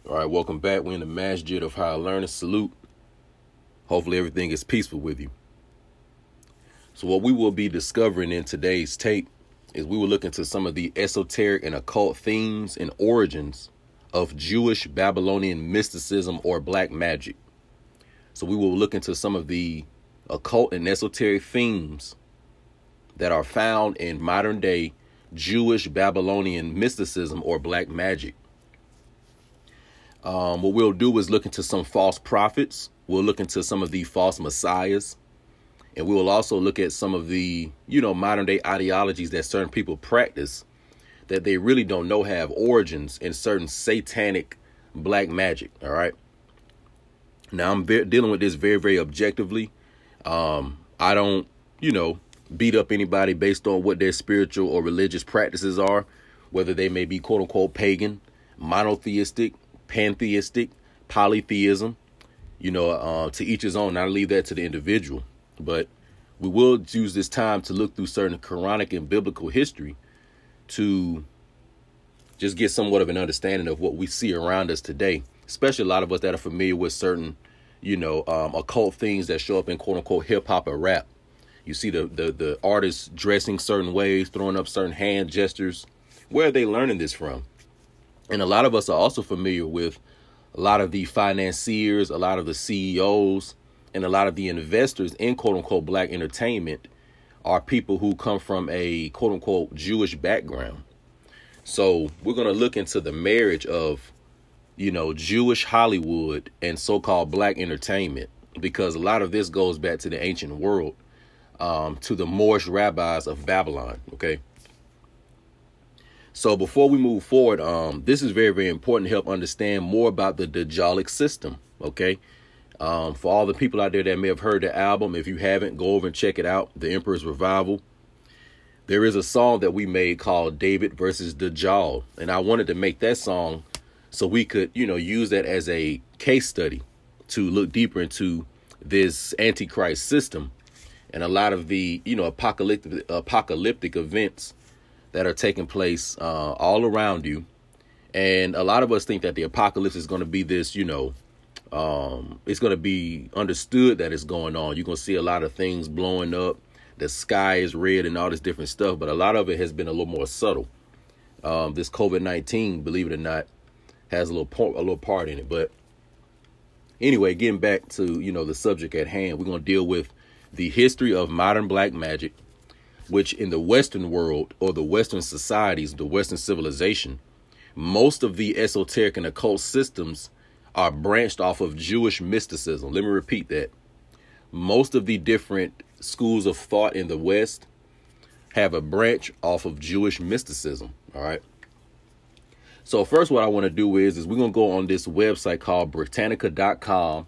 All right, welcome back. We're in the Masjid of Higher Learning. Salute. Hopefully everything is peaceful with you. So what we will be discovering in today's tape is we will look into some of the esoteric and occult themes and origins of Jewish Babylonian mysticism or black magic. So we will look into some of the occult and esoteric themes that are found in modern day Jewish Babylonian mysticism or black magic. What we'll do is look into some false prophets. We'll look into some of the false messiahs. And we will also look at some of the, modern day ideologies that certain people practice that they really don't know have origins in certain satanic black magic. All right. Now, I'm dealing with this very, very objectively. I don't, beat up anybody based on what their spiritual or religious practices are, whether they may be, quote unquote, pagan, monotheistic, pantheistic, polytheism, to each his own. I leave that to the individual. But we will use this time to look through certain Quranic and biblical history to just get somewhat of an understanding of what we see around us today, especially a lot of us that are familiar with certain, occult things that show up in, quote unquote, hip hop or rap. You see the artists dressing certain ways, throwing up certain hand gestures. Where are they learning this from? And a lot of us are also familiar with a lot of the financiers, a lot of the CEOs, and a lot of the investors in, quote unquote, black entertainment are people who come from a, quote unquote, Jewish background. So we're going to look into the marriage of, Jewish Hollywood and so-called black entertainment, because a lot of this goes back to the ancient world, to the Moorish rabbis of Babylon. OK. So before we move forward, this is very, very important to help understand more about the Dajjalic system. OK. For all the people out there that may have heard the album, if you haven't, go over and check it out. The Emperor's Revival. There is a song that we made called David versus Dajjal. And I wanted to make that song so we could, use that as a case study to look deeper into this Antichrist system and a lot of the, apocalyptic events that are taking place all around you. And a lot of us think that the apocalypse is going to be this, it's going to be understood that it's going on. You're going to see a lot of things blowing up. The sky is red and all this different stuff. But a lot of it has been a little more subtle. This COVID-19, believe it or not, has a little part in it. But anyway, getting back to, the subject at hand, we're going to deal with the history of modern black magic, which in the Western world or the Western societies, the Western civilization, most of the esoteric and occult systems are branched off of Jewish mysticism. Let me repeat that. Most of the different schools of thought in the West have a branch off of Jewish mysticism. All right. So first, what I want to do is we're going to go on this website called Britannica.com,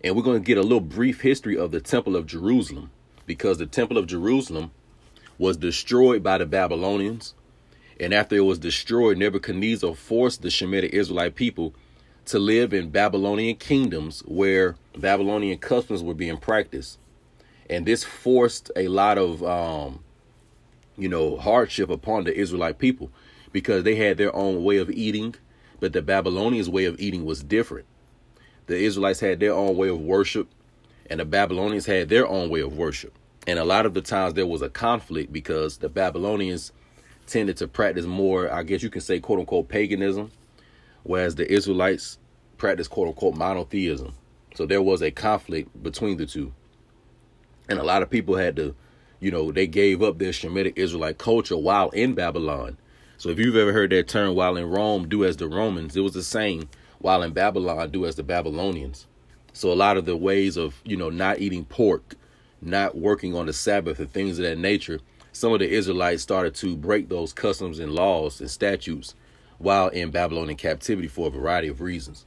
and we're going to get a little brief history of the Temple of Jerusalem, because the Temple of Jerusalem was destroyed by the Babylonians. And after it was destroyed, Nebuchadnezzar forced the Shemitic Israelite people to live in Babylonian kingdoms where Babylonian customs were being practiced. And this forced a lot of, hardship upon the Israelite people, because they had their own way of eating. But the Babylonians' way of eating was different. The Israelites had their own way of worship, and the Babylonians had their own way of worship. And a lot of the times there was a conflict because the Babylonians tended to practice more, I guess you can say, quote unquote, paganism, whereas the Israelites practiced, quote unquote, monotheism. So there was a conflict between the two. And a lot of people had to, they gave up their Shemitic Israelite culture while in Babylon. So if you've ever heard that term, while in Rome, do as the Romans, it was the same. While in Babylon, do as the Babylonians. So a lot of the ways of, not eating pork, not working on the Sabbath and things of that nature, some of the Israelites started to break those customs and laws and statutes while in Babylonian captivity for a variety of reasons.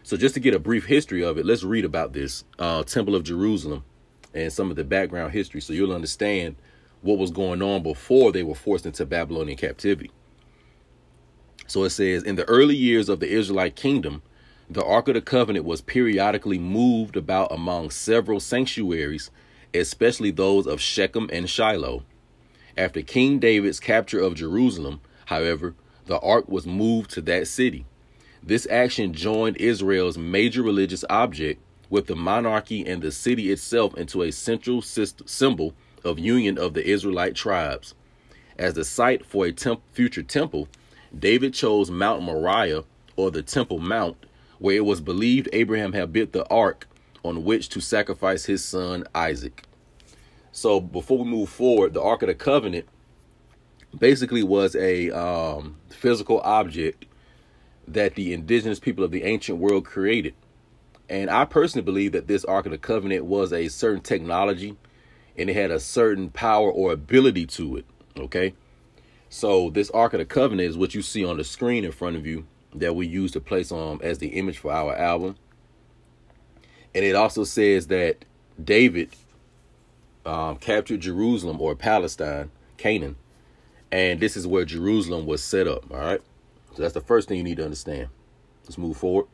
So just to get a brief history of it, let's read about this Temple of Jerusalem and some of the background history, so you'll understand what was going on before they were forced into Babylonian captivity. So it says, in the early years of the Israelite kingdom, the Ark of the Covenant was periodically moved about among several sanctuaries, especially those of Shechem and Shiloh. After King David's capture of Jerusalem, however, the Ark was moved to that city. This action joined Israel's major religious object with the monarchy and the city itself into a central symbol of union of the Israelite tribes. As the site for a future temple, David chose Mount Moriah, or the Temple Mount, where it was believed Abraham had built the ark on which to sacrifice his son Isaac. So before we move forward, the Ark of the Covenant basically was a physical object that the indigenous people of the ancient world created. And I personally believe that this Ark of the Covenant was a certain technology, and it had a certain power or ability to it. Okay. So this Ark of the Covenant is what you see on the screen in front of you that we use to place on as the image for our album. And it also says that David captured Jerusalem, or Palestine, Canaan. And this is where Jerusalem was set up. All right. So that's the first thing you need to understand. Let's move forward.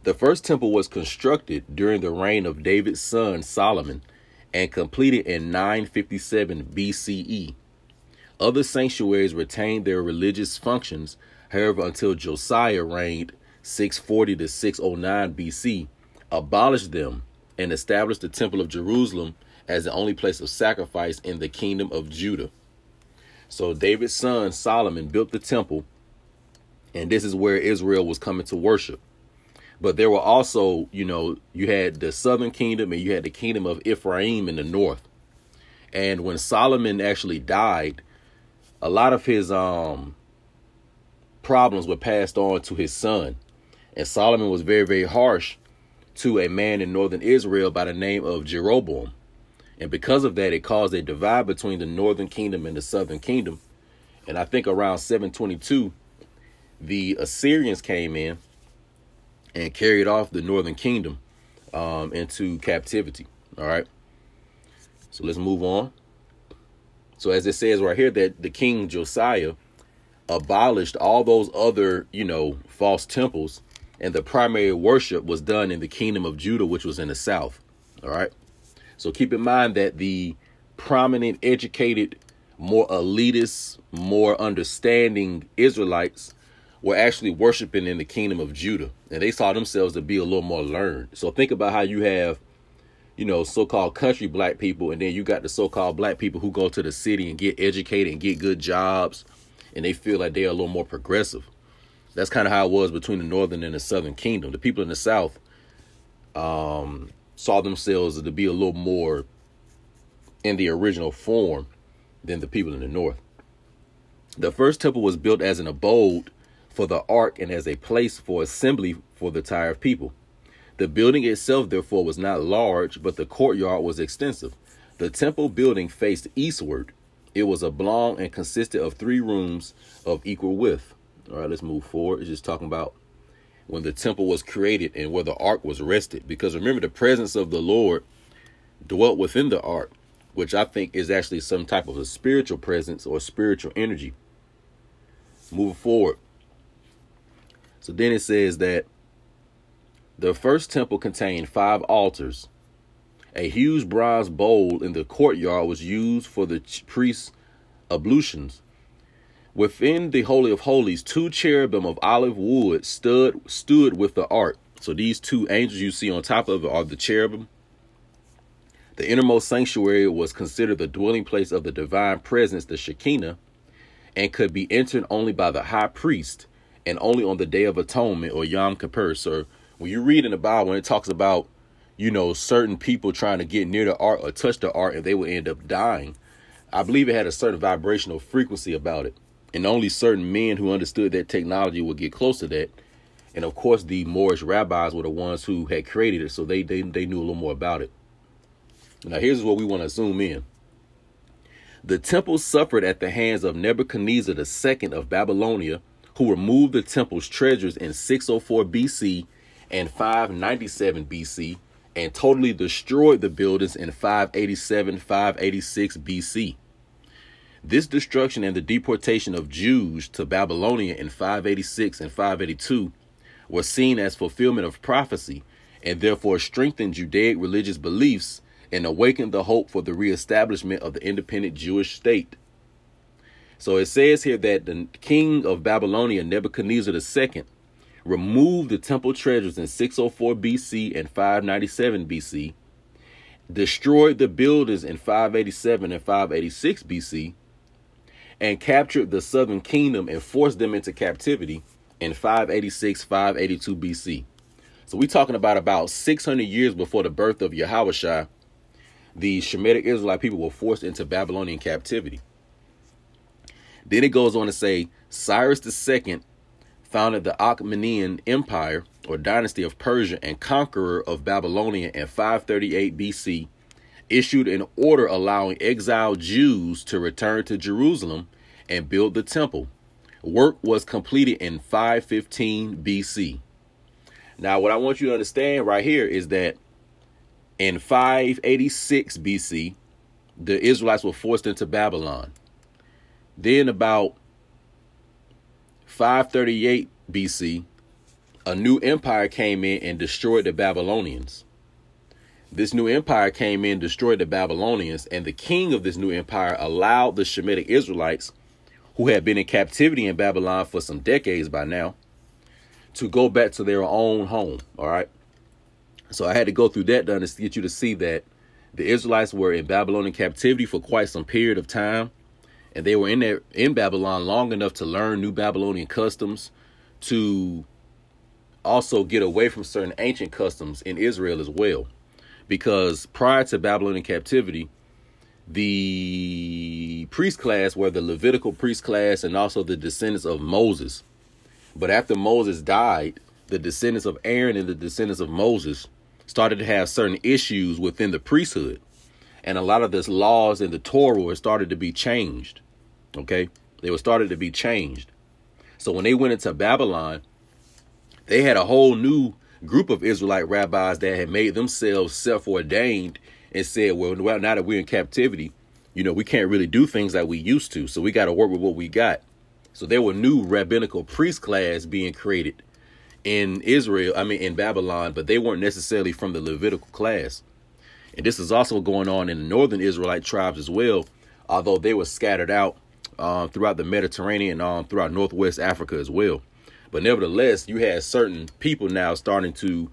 The first temple was constructed during the reign of David's son Solomon and completed in 957 BCE. Other sanctuaries retained their religious functions, however, until Josiah reigned 640 to 609 BC, abolished them, and established the Temple of Jerusalem as the only place of sacrifice in the kingdom of Judah. So David's son Solomon built the temple, and this is where Israel was coming to worship. But there were also, you had the southern kingdom and you had the kingdom of Ephraim in the north. And when Solomon actually died, a lot of his problems were passed on to his son. And Solomon was very, very harsh to a man in northern Israel by the name of Jeroboam. And because of that, it caused a divide between the northern kingdom and the southern kingdom. And I think around 722, the Assyrians came in and carried off the northern kingdom into captivity. All right. So let's move on. So as it says right here, that the king Josiah abolished all those other, false temples, and the primary worship was done in the kingdom of Judah, which was in the south. All right. So keep in mind that the prominent, educated, more elitist, more understanding Israelites were actually worshiping in the kingdom of Judah, and they saw themselves to be a little more learned. So think about how you have, so-called country black people, and then you got the so-called black people who go to the city and get educated and get good jobs, and they feel like they're a little more progressive. That's kind of how it was between the northern and the southern kingdom. The people in the south saw themselves to be a little more in the original form than the people in the north. The first temple was built as an abode for the ark and as a place for assembly for the tired people. The building itself, therefore, was not large, but the courtyard was extensive. The temple building faced eastward. It was oblong and consisted of 3 rooms of equal width. All right, let's move forward. It's just talking about when the temple was created and where the ark was rested. Because remember, the presence of the Lord dwelt within the ark, which I think is actually some type of a spiritual presence or spiritual energy. Moving forward. So then it says that the first temple contained 5 altars. A huge bronze bowl in the courtyard was used for the priest's ablutions. Within the Holy of Holies, 2 cherubim of olive wood stood with the ark. So these 2 angels you see on top of it are the cherubim. The innermost sanctuary was considered the dwelling place of the divine presence, the Shekinah, and could be entered only by the high priest and only on the Day of Atonement, or Yom Kippur. So when you read in the Bible, when it talks about, certain people trying to get near the ark or touch the ark and they would end up dying, I believe it had a certain vibrational frequency about it. And only certain men who understood that technology would get close to that. And of course, the Moorish rabbis were the ones who had created it, so they knew a little more about it. Now, here's what we want to zoom in. The temple suffered at the hands of Nebuchadnezzar II of Babylonia, who removed the temple's treasures in 604 BC and 597 BC, and totally destroyed the buildings in 587, 586 BC. This destruction and the deportation of Jews to Babylonia in 586 and 582 were seen as fulfillment of prophecy, and therefore strengthened Judaic religious beliefs and awakened the hope for the reestablishment of the independent Jewish state. So it says here that the king of Babylonia, Nebuchadnezzar II, removed the temple treasures in 604 BC and 597 BC, destroyed the builders in 587 and 586 BC, and captured the southern kingdom and forced them into captivity in 586, 582 BC. So we're talking about 600 years before the birth of Yahushua, the Shemitic Israelite people were forced into Babylonian captivity. Then it goes on to say Cyrus II founded the Achaemenid Empire or dynasty of Persia and conqueror of Babylonia in 538 BC, issued an order allowing exiled Jews to return to Jerusalem and build the temple. Work was completed in 515 BC. Now, what I want you to understand right here is that in 586 BC, the Israelites were forced into Babylon. Then about 538 BC, a new empire came in and destroyed the Babylonians. This new empire came in, destroyed the Babylonians, and the king of this new empire allowed the Shemitic Israelites, who had been in captivity in Babylon for some decades by now, to go back to their own home. All right. So I had to go through that to get you to see that the Israelites were in Babylonian captivity for quite some period of time. And they were in Babylon long enough to learn new Babylonian customs, to also get away from certain ancient customs in Israel as well. Because prior to Babylonian captivity, the priest class were the Levitical priest class and also the descendants of Moses. But after Moses died, the descendants of Aaron and the descendants of Moses started to have certain issues within the priesthood. And a lot of this laws in the Torah started to be changed. Okay, they were started to be changed. So when they went into Babylon, they had a whole new group of Israelite rabbis that had made themselves self-ordained and said, well, now that we're in captivity, we can't really do things like we used to. So we got to work with what we got. So there were new rabbinical priest class being created in in Babylon, but they weren't necessarily from the Levitical class. And this is also going on in the northern Israelite tribes as well, although they were scattered out throughout the Mediterranean, throughout Northwest Africa as well. But nevertheless, you had certain people now starting to,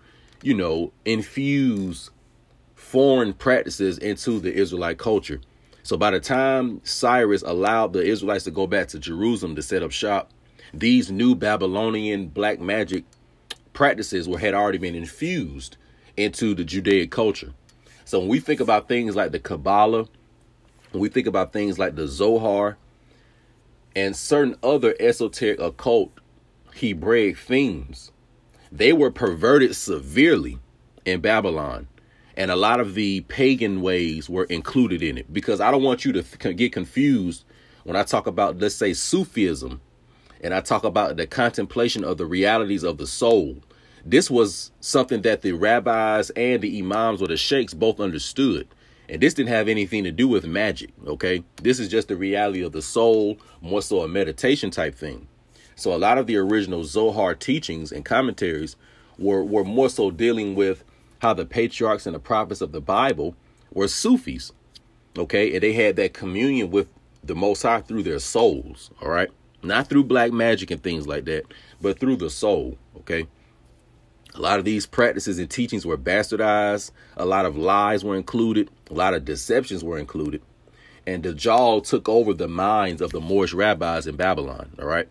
infuse foreign practices into the Israelite culture. So by the time Cyrus allowed the Israelites to go back to Jerusalem to set up shop, these new Babylonian black magic practices had already been infused into the Judaic culture. So when we think about things like the Kabbalah, when we think about things like the Zohar and certain other esoteric occult Hebraic themes, they were perverted severely in Babylon. And a lot of the pagan ways were included in it, because I don't want you to get confused when I talk about, let's say, Sufism, and I talk about the contemplation of the realities of the soul. This was something that the rabbis and the imams or the sheikhs both understood. And this didn't have anything to do with magic. OK, this is just the reality of the soul, more so a meditation type thing. So a lot of the original Zohar teachings and commentaries were more so dealing with how the patriarchs and the prophets of the Bible were Sufis. OK, and they had that communion with the Most High through their souls. All right. Not through black magic and things like that, but through the soul. OK, a lot of these practices and teachings were bastardized. A lot of lies were included. A lot of deceptions were included. And Dajjal took over the minds of the Moorish rabbis in Babylon. All right.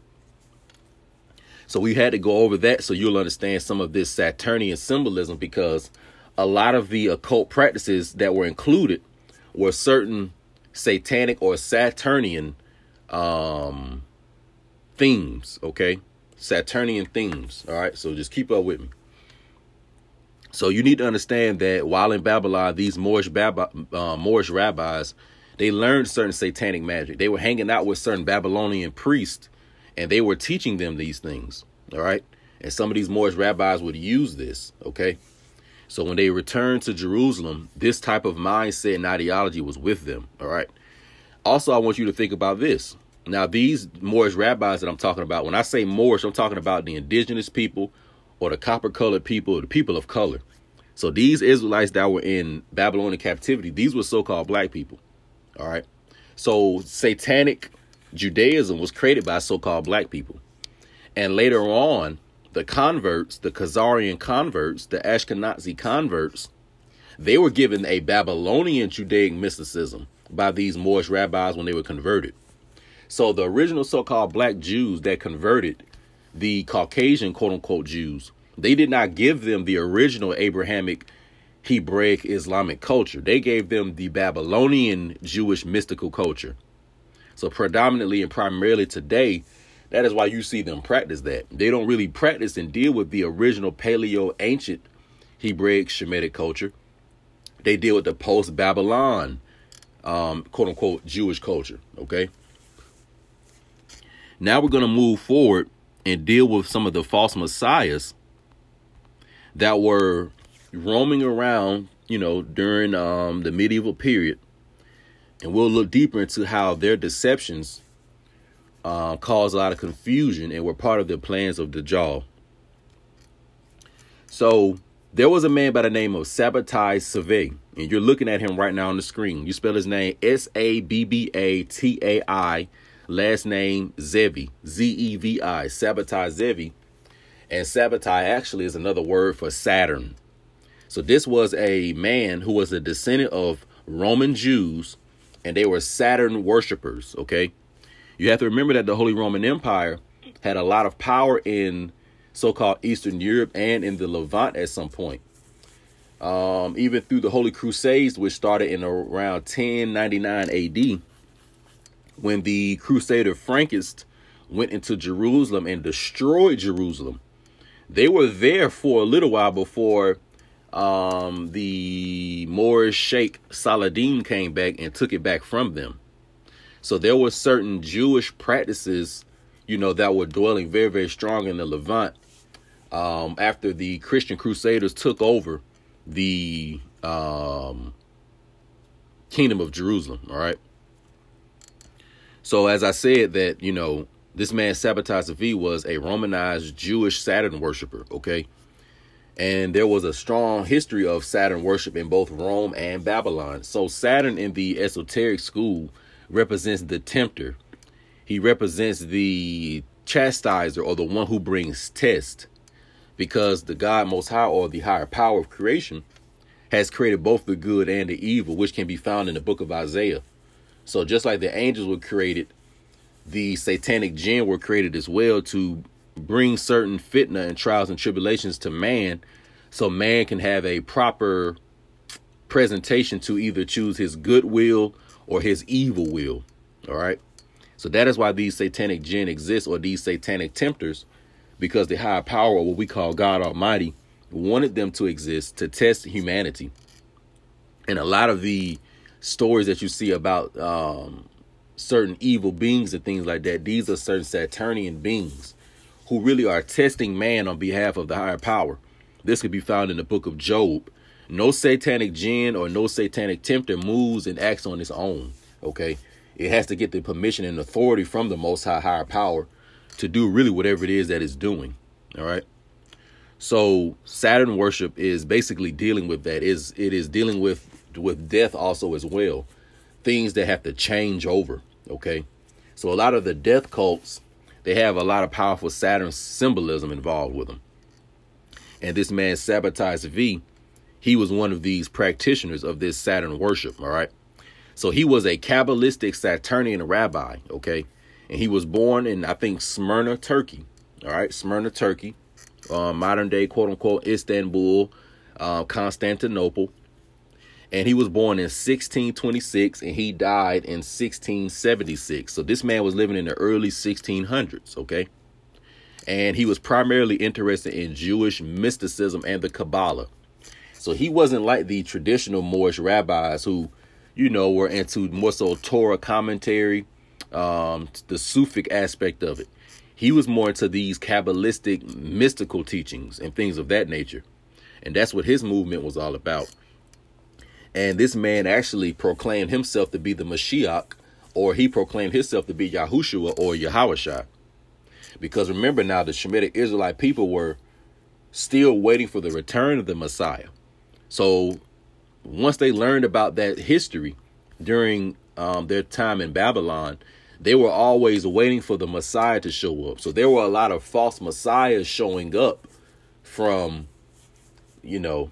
So we had to go over that so you'll understand some of this Saturnian symbolism, because a lot of the occult practices that were included were certain Satanic or Saturnian themes. OK, Saturnian themes. All right. So just keep up with me. So you need to understand that while in Babylon, these Moorish rabbis, they learned certain satanic magic. They were hanging out with certain Babylonian priests, and they were teaching them these things. All right. And some of these Moorish rabbis would use this. OK, so when they returned to Jerusalem, this type of mindset and ideology was with them. All right. Also, I want you to think about this. Now, these Moorish rabbis that I'm talking about, when I say Moorish, I'm talking about the indigenous people or the copper colored people or the people of color. So these Israelites that were in Babylonian captivity, these were so-called black people. All right. So satanic, Judaism was created by so-called black people. And later on, the converts, the Khazarian converts, the Ashkenazi converts, they were given a Babylonian Judaic mysticism by these Moorish rabbis when they were converted. So the original so-called black Jews that converted the Caucasian quote-unquote Jews, they did not give them the original Abrahamic Hebraic Islamic culture. They gave them the Babylonian Jewish mystical culture. So predominantly and primarily today, that is why you see them practice that. They don't really practice and deal with the original Paleo ancient Hebraic Shemitic culture. They deal with the post-Babylon, quote unquote, Jewish culture. Okay. Now we're going to move forward and deal with some of the false messiahs that were roaming around, during the medieval period. And we'll look deeper into how their deceptions caused a lot of confusion and were part of the plans of Dajjal. So there was a man by the name of Sabbatai Zevi, and you're looking at him right now on the screen. You spell his name Sabbatai, last name Zevi, Zevi, Sabbatai Zevi. And Sabbatai actually is another word for Saturn. So this was a man who was a descendant of Roman Jews, and they were Saturn worshipers. Okay. You have to remember that the Holy Roman Empire had a lot of power in so-called Eastern Europe and in the Levant at some point. Even through the Holy Crusades, which started in around 1099 AD, when the Crusader Frankists went into Jerusalem and destroyed Jerusalem. They were there for a little while before the Moorish Sheikh Saladin came back and took it back from them. So there were certain Jewish practices, that were dwelling very, very strong in the Levant after the Christian Crusaders took over the kingdom of Jerusalem. All right. So as I said that, this man Sabbatai Zevi was a Romanized Jewish Saturn worshiper. OK. And there was a strong history of Saturn worship in both Rome and Babylon. So Saturn in the esoteric school represents the tempter. He represents the chastiser, or the one who brings test, because the God Most High, or the higher power of creation, has created both the good and the evil, which can be found in the book of Isaiah. So just like the angels were created, the satanic jinn were created as well to bring certain fitna and trials and tribulations to man, so man can have a proper presentation to either choose his good will or his evil will. All right. So that is why these satanic jinn exist, or these satanic tempters, because the higher power, or what we call God Almighty, wanted them to exist to test humanity. And a lot of the stories that you see about certain evil beings and things like that, these are certain Saturnian beings who really are testing man on behalf of the higher power. This could be found in the book of Job. No satanic jinn or no satanic tempter moves and acts on its own. OK, it has to get the permission and authority from the Most High higher power to do really whatever it is that it's doing. All right. So Saturn worship is basically dealing with that. It is dealing with death also as well. Things that have to change over. OK, so a lot of the death cults, they have a lot of powerful Saturn symbolism involved with them. And this man Sabbatai Zevi, he was one of these practitioners of this Saturn worship. All right. So he was a Kabbalistic Saturnian rabbi. OK. And he was born in, I think, Smyrna, Turkey. All right. Smyrna, Turkey, modern day, quote unquote, Istanbul, Constantinople. And he was born in 1626 and he died in 1676. So this man was living in the early 1600s. OK. And he was primarily interested in Jewish mysticism and the Kabbalah. So he wasn't like the traditional Moorish rabbis who, were into more so Torah commentary, the Sufic aspect of it. He was more into these Kabbalistic mystical teachings and things of that nature. And that's what his movement was all about. And this man actually proclaimed himself to be the Mashiach, or he proclaimed himself to be Yahushua or Yahawashai. Because remember now, the Shemitic Israelite people were still waiting for the return of the Messiah. So once they learned about that history during their time in Babylon, They were always waiting for the Messiah to show up. So there were a lot of false messiahs showing up from, you know,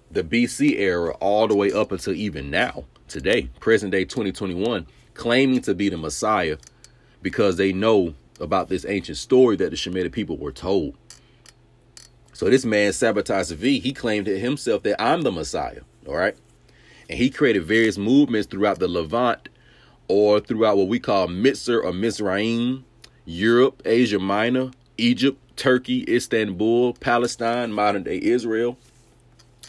the BC era all the way up until even now, today, present day 2021, claiming to be the Messiah because they know about this ancient story that the Shemitic people were told. So this man, Sabbatai Zevi, he claimed to himself that I'm the Messiah, all right? And he created various movements throughout the Levant, or throughout what we call Mitzr or Mizraim, Europe, Asia Minor, Egypt, Turkey, Istanbul, Palestine, modern day Israel,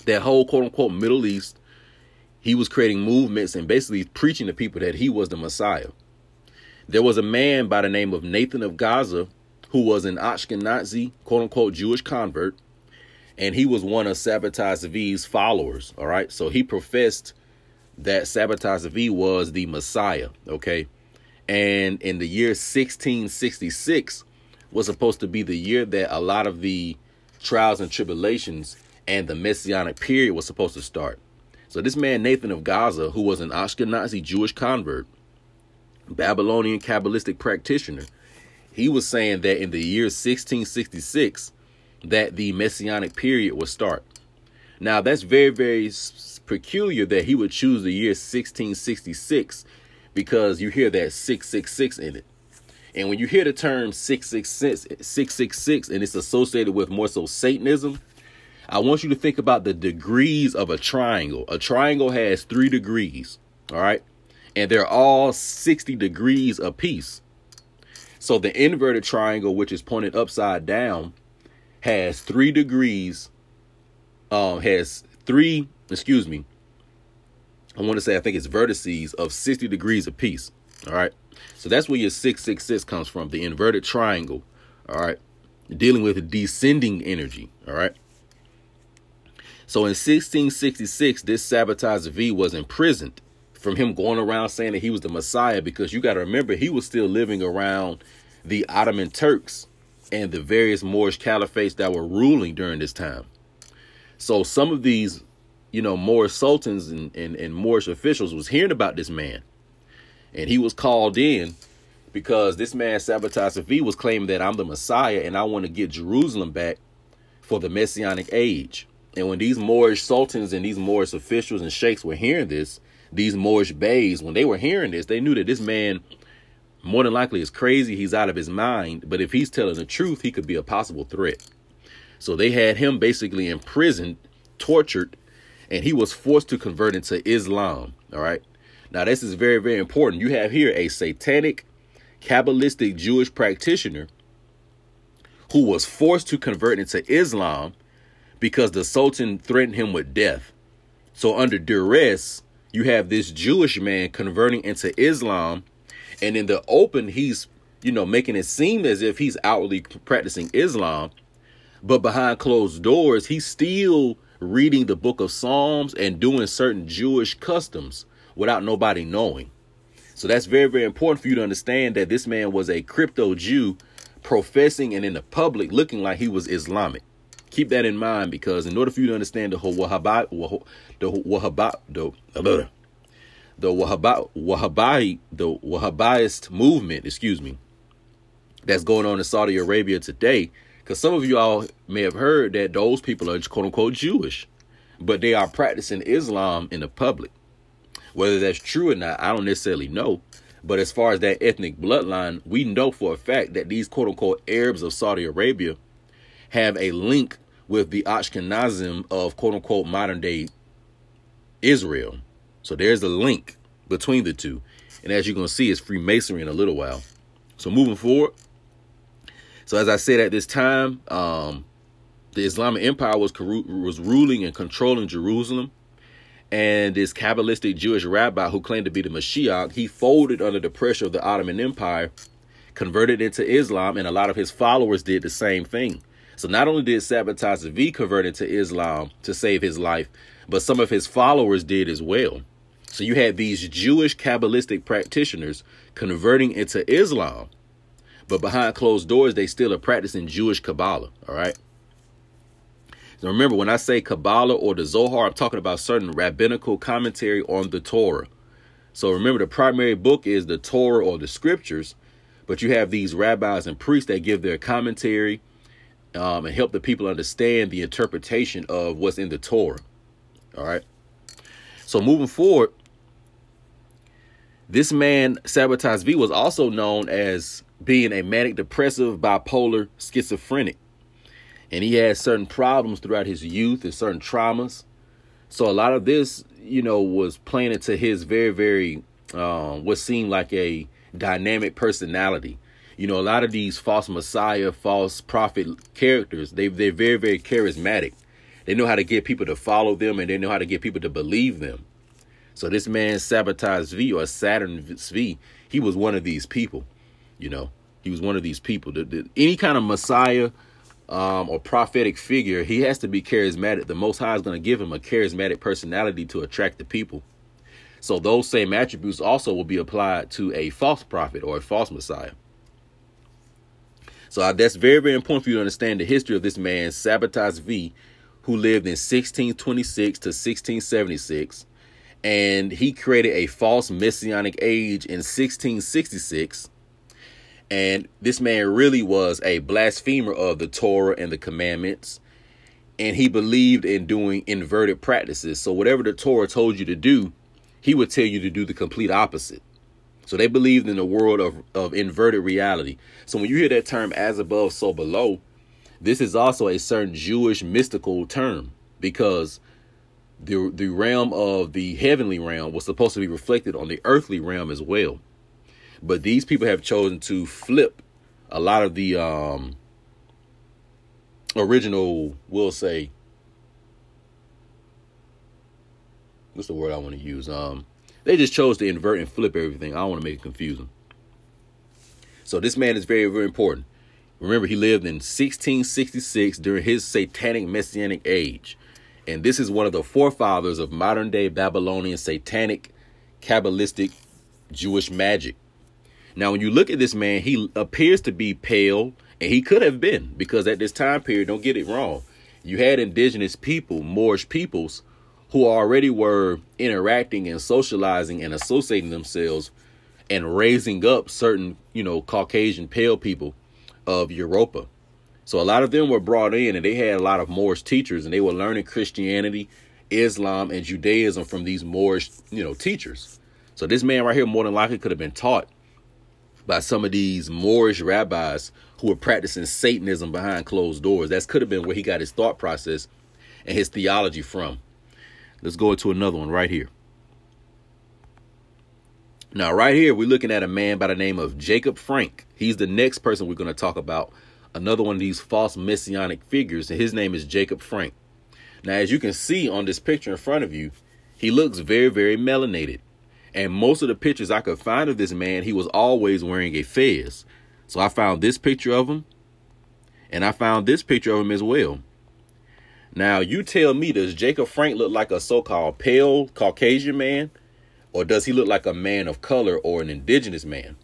that whole quote unquote Middle East. He was creating movements and basically preaching to people that he was the Messiah. There was a man by the name of Nathan of Gaza who was an Ashkenazi, quote unquote, Jewish convert. And he was one of Sabbatai Zevi's followers. All right. So he professed that Sabbatai Zevi was the Messiah. OK. And in the year 1666 was supposed to be the year that a lot of the trials and tribulations and the Messianic period was supposed to start. So this man, Nathan of Gaza, who was an Ashkenazi Jewish convert, Babylonian Kabbalistic practitioner, he was saying that in the year 1666, that the Messianic period would start. Now, that's very, very peculiar that he would choose the year 1666 because you hear that 666 in it. And when you hear the term 666 and it's associated with more so Satanism, I want you to think about the degrees of a triangle. A triangle has 3 degrees, all right? And they're all 60 degrees apiece. So the inverted triangle, which is pointed upside down, has 3 degrees, I want to say, I think it's vertices of 60 degrees apiece, all right? So that's where your 666 comes from, the inverted triangle, all right? Dealing with descending energy, all right? So in 1666, this Sabbatai Zevi was imprisoned from him going around saying that he was the Messiah, because you got to remember, he was still living around the Ottoman Turks and the various Moorish caliphates that were ruling during this time. So some of these, you know, Moorish sultans and Moorish officials was hearing about this man. And he was called in because this man, Sabbatai Zevi, was claiming that I'm the Messiah and I want to get Jerusalem back for the Messianic age. And when these Moorish sultans and these Moorish officials and sheikhs were hearing this, these Moorish beys, when they were hearing this, they knew that this man more than likely is crazy. He's out of his mind. But if he's telling the truth, he could be a possible threat. So they had him basically imprisoned, tortured, and he was forced to convert into Islam. All right. Now, this is very, very important. You have here a satanic, Kabbalistic Jewish practitioner who was forced to convert into Islam because the Sultan threatened him with death. So under duress, you have this Jewish man converting into Islam. And in the open, he's, you know, making it seem as if he's outwardly practicing Islam. But behind closed doors, he's still reading the book of Psalms and doing certain Jewish customs without nobody knowing. So that's very, very important for you to understand that this man was a crypto Jew professing and in the public looking like he was Islamic. Keep that in mind, because in order for you to understand the whole Wahhabist movement, that's going on in Saudi Arabia today, because some of you all may have heard that those people are quote unquote Jewish, but they are practicing Islam in the public. Whether that's true or not, I don't necessarily know. But as far as that ethnic bloodline, we know for a fact that these quote unquote Arabs of Saudi Arabia have a link with the Ashkenazim of quote unquote modern day Israel. So there's a link between the two. And as you're going to see, it's Freemasonry in a little while. So moving forward. So as I said, at this time, the Islamic Empire was ruling and controlling Jerusalem. And this Kabbalistic Jewish rabbi who claimed to be the Mashiach, he folded under the pressure of the Ottoman Empire, converted into Islam, and a lot of his followers did the same thing. So not only did Sabbatai Zevi convert into Islam to save his life, but some of his followers did as well. So you had these Jewish Kabbalistic practitioners converting into Islam, but behind closed doors, they still are practicing Jewish Kabbalah. All right. So remember, when I say Kabbalah or the Zohar, I'm talking about certain rabbinical commentary on the Torah. So remember, the primary book is the Torah or the scriptures, but you have these rabbis and priests that give their commentary and help the people understand the interpretation of what's in the Torah. All right. So moving forward, this man, Sabbatai Zevi, was also known as being a manic depressive, bipolar, schizophrenic. And he had certain problems throughout his youth and certain traumas. So a lot of this, was playing into his very, very, what seemed like a dynamic personality. A lot of these false messiah, false prophet characters, they're very, very charismatic. They know how to get people to follow them, and they know how to get people to believe them. So this man, Sabbatai Zevi, or Saturn Zevi, he was one of these people. He was one of these people. Any kind of messiah or prophetic figure, he has to be charismatic. The Most High is going to give him a charismatic personality to attract the people. So those same attributes also will be applied to a false prophet or a false messiah. So that's very, very important for you to understand the history of this man, Sabbatai Zevi, who lived in 1626 to 1676. And he created a false messianic age in 1666. And this man really was a blasphemer of the Torah and the commandments. And he believed in doing inverted practices. So whatever the Torah told you to do, he would tell you to do the complete opposite. So they believed in a world of inverted reality. So when you hear that term as above, so below, this is also a certain Jewish mystical term, because the realm of the heavenly realm was supposed to be reflected on the earthly realm as well. But these people have chosen to flip a lot of the original, we'll say, what's the word I want to use? They just chose to invert and flip everything. I don't want to make it confusing. So this man is very, very important. Remember, he lived in 1666 during his Satanic Messianic age. And this is one of the forefathers of modern day Babylonian Satanic, Kabbalistic, Jewish magic. Now, when you look at this man, he appears to be pale, and he could have been, because at this time period, don't get it wrong, you had indigenous people, Moorish peoples, who already were interacting and socializing and associating themselves and raising up certain, Caucasian pale people of Europa. So a lot of them were brought in, and they had a lot of Moorish teachers, and they were learning Christianity, Islam, and Judaism from these Moorish, teachers. So this man right here more than likely could have been taught by some of these Moorish rabbis who were practicing Satanism behind closed doors. That could have been where he got his thought process and his theology from. Let's go into another one right here. Now, right here, we're looking at a man by the name of Jacob Frank. He's the next person we're going to talk about. Another one of these false messianic figures, and his name is Jacob Frank. Now, as you can see on this picture in front of you, he looks very, very melanated. And most of the pictures I could find of this man, he was always wearing a fez. So I found this picture of him, and I found this picture of him as well. Now, you tell me, does Jacob Frank look like a so-called pale Caucasian man, or does he look like a man of color or an indigenous man?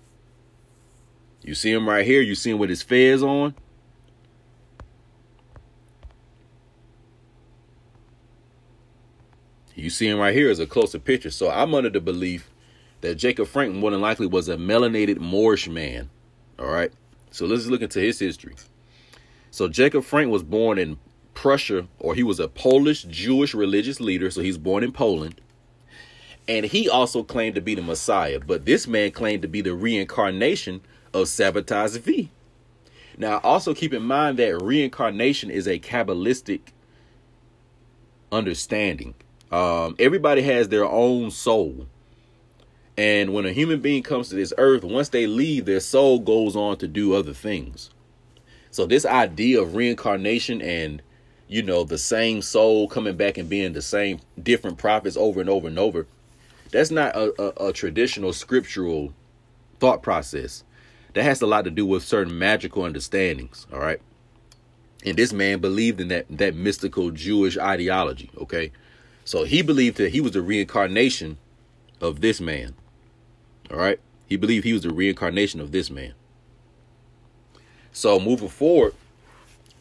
You see him right here. You see him with his fez on. You see him right here as a closer picture. So I'm under the belief that Jacob Frank more than likely was a melanated Moorish man. All right. So let's look into his history. So Jacob Frank was born in Prussia, or he was a Polish Jewish religious leader. So he's born in Poland. And he also claimed to be the Messiah. But this man claimed to be the reincarnation of Sabbatai Zevi. Now, also keep in mind that reincarnation is a Kabbalistic understanding. Everybody has their own soul. And when a human being comes to this earth, once they leave, their soul goes on to do other things. So this idea of reincarnation and, the same soul coming back and being the same different prophets over and over and over, that's not a traditional scriptural thought process. That has a lot to do with certain magical understandings. All right. And this man believed in that mystical Jewish ideology. OK, so he believed that he was the reincarnation of this man. All right. He believed he was the reincarnation of this man. So moving forward,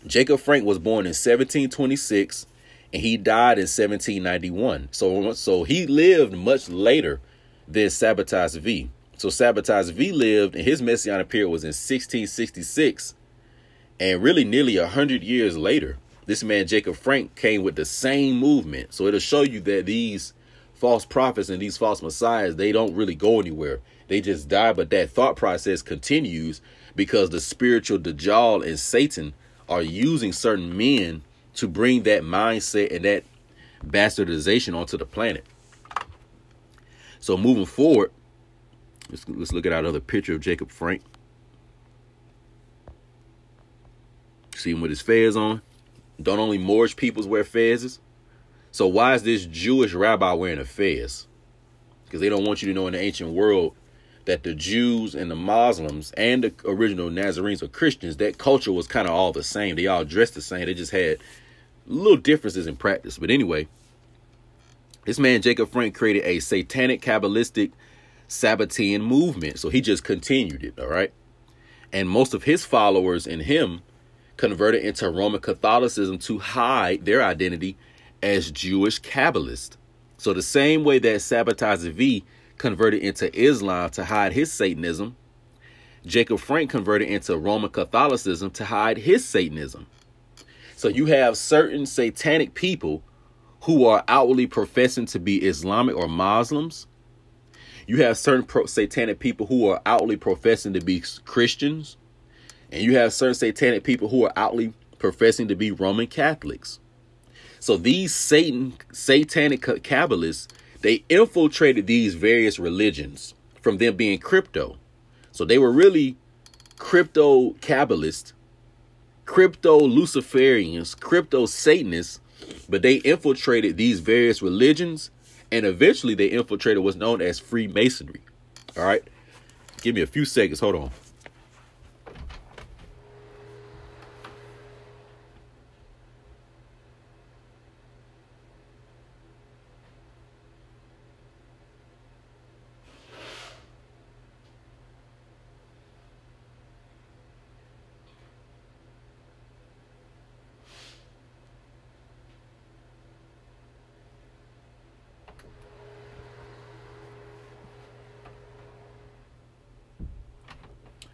Jacob Frank was born in 1726 and he died in 1791. So he lived much later than Sabbatai Zevi. So Sabbatai Zevi lived, and his messianic period was in 1666. And really nearly 100 years later, this man Jacob Frank came with the same movement. So it'll show you that these false prophets and these false messiahs, they don't really go anywhere. They just die. But that thought process continues because the spiritual Dajjal and Satan are using certain men to bring that mindset and that bastardization onto the planet. So moving forward, let's look at another picture of Jacob Frank. See him with his fez on. Don't only Moorish peoples wear fezes. So why is this Jewish rabbi wearing a fez? Because they don't want you to know in the ancient world that the Jews and the Muslims and the original Nazarenes or Christians, that culture was kind of all the same. They all dressed the same. They just had little differences in practice. But anyway, this man Jacob Frank created a satanic Kabbalistic Sabbatian movement. So he just continued it. All right. And most of his followers and him converted into Roman Catholicism to hide their identity as Jewish Kabbalists. So the same way that Sabbatai Zevi converted into Islam to hide his Satanism, Jacob Frank converted into Roman Catholicism to hide his Satanism. So you have certain satanic people who are outwardly professing to be Islamic or Muslims. You have certain satanic people who are outwardly professing to be Christians. And you have certain satanic people who are outwardly professing to be Roman Catholics. So these satanic Kabbalists, they infiltrated these various religions from them being crypto. So they were really crypto Kabbalists, crypto Luciferians, crypto Satanists, but they infiltrated these various religions, and eventually they infiltrated what's known as Freemasonry. All right. Give me a few seconds. Hold on.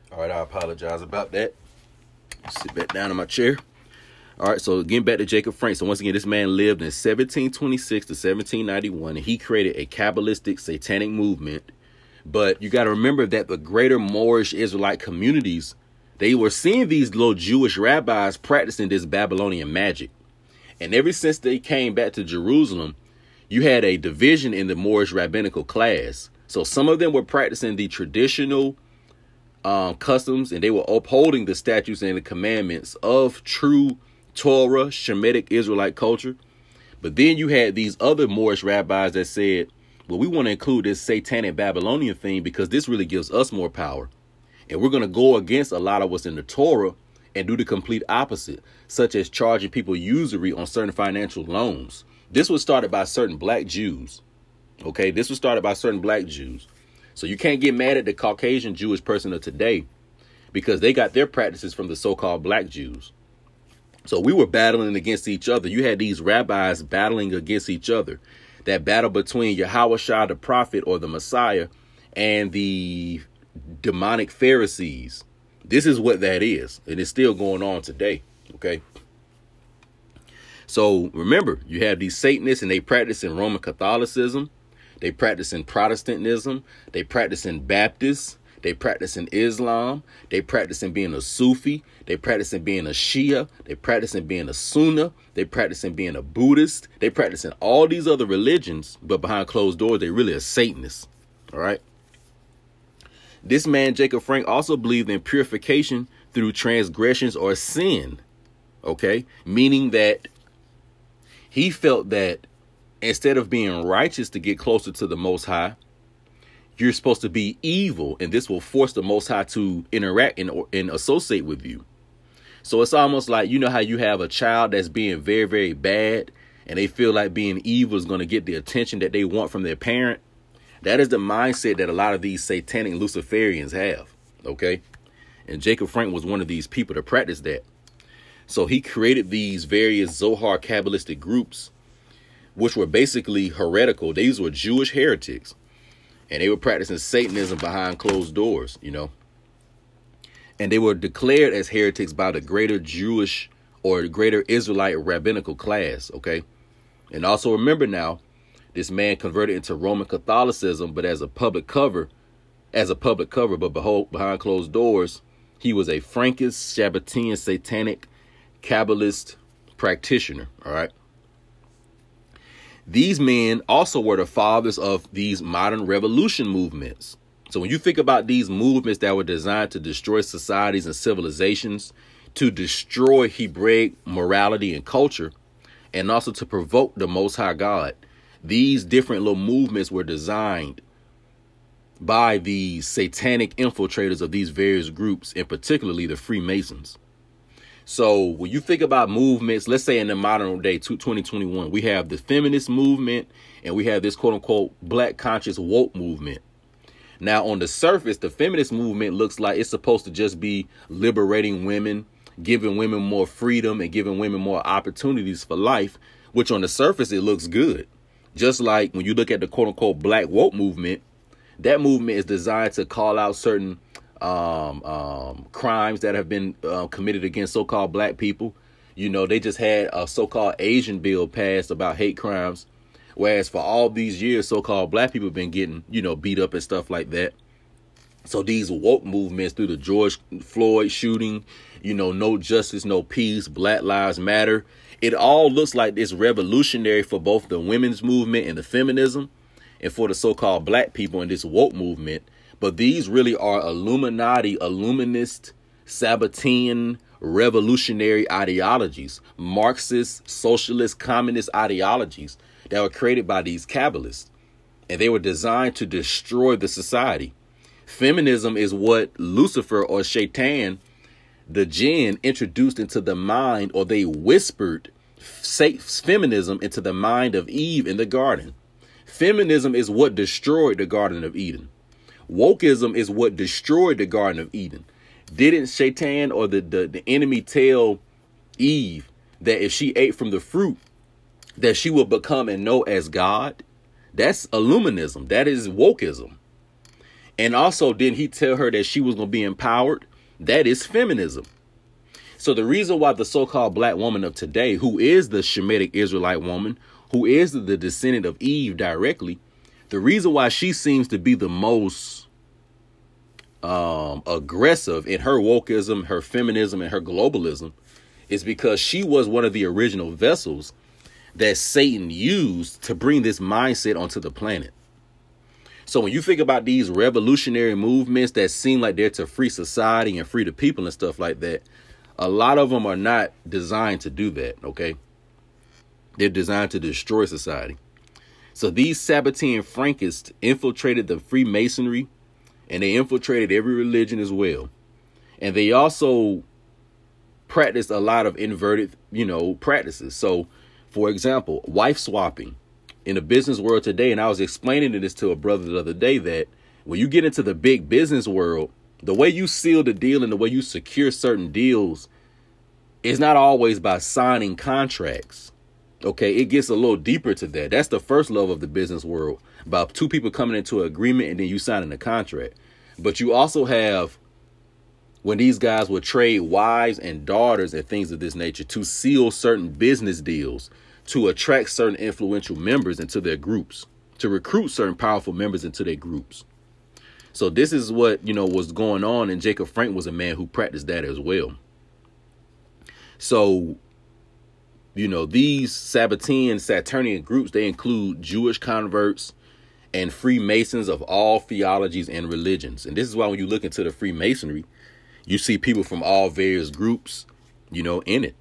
All right, I apologize about that. Sit back down in my chair. All right, so getting back to Jacob Frank. So once again, this man lived in 1726 to 1791, and he created a Kabbalistic satanic movement. But you got to remember that the greater Moorish Israelite communities, they were seeing these little Jewish rabbis practicing this Babylonian magic. And ever since they came back to Jerusalem, you had a division in the Moorish rabbinical class. So some of them were practicing the traditional customs, and they were upholding the statutes and the commandments of true Torah, Shemitic Israelite culture. But then you had these other Moorish rabbis that said, well, we want to include this satanic Babylonian thing because this really gives us more power. And we're going to go against a lot of what's in the Torah and do the complete opposite, such as charging people usury on certain financial loans. This was started by certain black Jews. OK, this was started by certain black Jews. So you can't get mad at the Caucasian Jewish person of today because they got their practices from the so-called black Jews. So we were battling against each other. You had these rabbis battling against each other. That battle between Yahushua, the prophet or the Messiah, and the demonic Pharisees. This is what that is. And it's still going on today. OK. So remember, you have these Satanists and they practice in Roman Catholicism. They practice in Protestantism. They practice in Baptists. They practice in Islam. They practice in being a Sufi. They practice in being a Shia. They practice in being a Sunni. They practice in being a Buddhist. They practice in all these other religions, but behind closed doors, they really are Satanists. All right. This man, Jacob Frank, also believed in purification through transgressions or sin. OK, meaning that he felt that instead of being righteous to get closer to the Most High, you're supposed to be evil, and this will force the Most High to interact and associate with you. So it's almost like, you know how you have a child that's being very, very bad, and they feel like being evil is going to get the attention that they want from their parent. That is the mindset that a lot of these satanic Luciferians have. OK, and Jacob Frank was one of these people to practice that. So he created these various Zohar Kabbalistic groups, which were basically heretical. These were Jewish heretics. And they were practicing Satanism behind closed doors, you know. And they were declared as heretics by the greater Jewish or the greater Israelite rabbinical class, okay? And also remember now, this man converted into Roman Catholicism, but as a public cover, but behind closed doors, he was a Frankist, Sabbatian, Satanic, Kabbalist practitioner, all right? These men also were the fathers of these modern revolution movements. So when you think about these movements that were designed to destroy societies and civilizations, to destroy Hebraic morality and culture, and also to provoke the Most High God, these different little movements were designed by the satanic infiltrators of these various groups, and particularly the Freemasons. So when you think about movements, let's say in the modern day, 2021, we have the feminist movement and we have this quote unquote black conscious woke movement. Now, on the surface, the feminist movement looks like it's supposed to just be liberating women, giving women more freedom and giving women more opportunities for life, which on the surface, it looks good. Just like when you look at the quote unquote black woke movement, that movement is designed to call out certain crimes that have been committed against so-called black people. You know, they just had a so-called Asian bill passed about hate crimes, whereas for all these years, so-called black people have been getting, you know, beat up and stuff like that. So these woke movements through the George Floyd shooting, you know, no justice, no peace, Black Lives Matter. It all looks like it's revolutionary for both the women's movement and the feminism and for the so-called black people in this woke movement. But these really are Illuminati, Illuminist, Sabbatian, revolutionary ideologies, Marxist, socialist, communist ideologies that were created by these Kabbalists. And they were designed to destroy the society. Feminism is what Lucifer or Satan, the jinn, introduced into the mind, or they whispered feminism into the mind of Eve in the garden. Feminism is what destroyed the Garden of Eden. Wokeism is what destroyed the Garden of Eden. Didn't Satan or the enemy tell Eve that if she ate from the fruit, that she would become and know as God? That's Illuminism. That is wokeism. And also, didn't he tell her that she was going to be empowered? That is feminism. So the reason why the so-called black woman of today, who is the Shemitic Israelite woman, who is the descendant of Eve directly, the reason why she seems to be the most aggressive in her wokeism, her feminism, and her globalism is because she was one of the original vessels that Satan used to bring this mindset onto the planet. So when you think about these revolutionary movements that seem like they're to free society and free the people and stuff like that, a lot of them are not designed to do that, okay? They're designed to destroy society. So these Sabbatian Frankists infiltrated the Freemasonry, and they infiltrated every religion as well. And they also practiced a lot of inverted, practices. So, for example, wife swapping in the business world today. And I was explaining this to a brother the other day that when you get into the big business world, the way you seal the deal and the way you secure certain deals is not always by signing contracts. Okay, it gets a little deeper to that. That's the first level of the business world, about two people coming into an agreement and then you signing a contract. But you also have when these guys would trade wives and daughters and things of this nature to seal certain business deals, to attract certain influential members into their groups, to recruit certain powerful members into their groups. So this is what, was going on. And Jacob Frank was a man who practiced that as well. So, these Sabbatian, Saturnian groups, they include Jewish converts and Freemasons of all theologies and religions. And this is why when you look into the Freemasonry, you see people from all various groups, in it.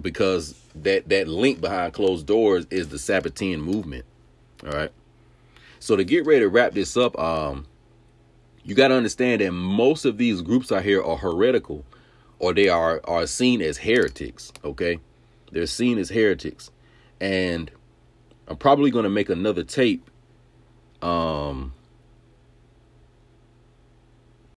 Because that link behind closed doors is the Sabbatian movement. All right. So to get ready to wrap this up, you got to understand that most of these groups out here are heretical, or they are seen as heretics. OK, they're seen as heretics. And I'm probably going to make another tape